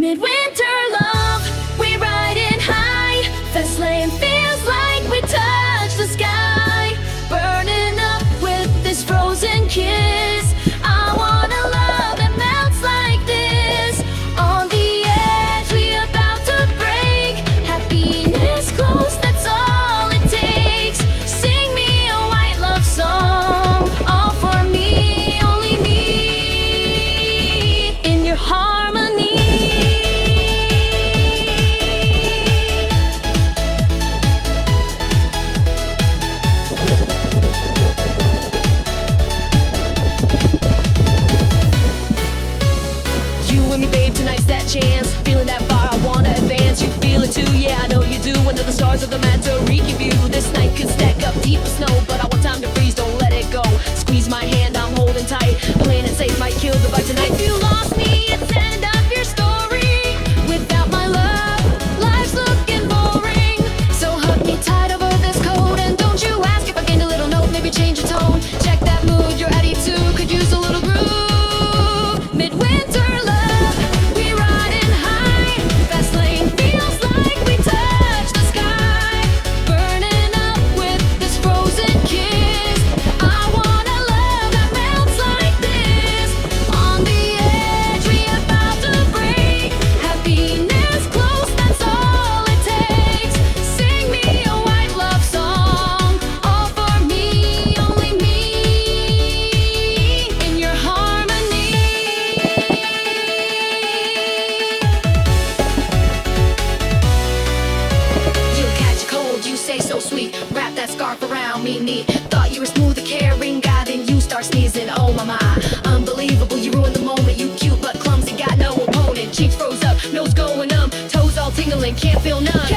Midwinter love, we riding high. Fast lane feels like we touch the sky. Burning up with this frozen kiss. I want a love that melts like this. On the edge, we about to break. Happiness close, that's all it takes. Sing me a white love song, all for me, only me. In your harmony. You and me, babe, tonight's that chance. Feeling that far, I wanna advance. You feel it too, yeah, I know you do. Under the stars of the Toraichi view, this night could stack up deep as snow, but I want time to freeze, don't let it go. Squeeze my hand, I'm holding tight. Playing it safe might kill the vibe tonight. If you lost me, it's the end of your story. Without my love, life's looking boring. So hug me tight over this coat, and don't you ask if I gained a little note. Maybe change your tone. Check that mood, your attitude could use a little groove. Midwinter love, we riding high. Fast lane feels like we touch the sky. Burning up with this frozen kiss. I want a love that melts like this. On the edge, we about to break. Happiness close, that's all it takes. Sing me a white love song, all for me, only me. In your harmony. You'll catch a cold, you say so sweet. Wrap that scarf around me neat. Thought you were smooth, a caring guy, then you start sneezing. Oh my, unbelievable, you ruined the moment. You cute but clumsy, got no opponent. Cheeks froze up, nose going numb, toes all tingling, can't feel none.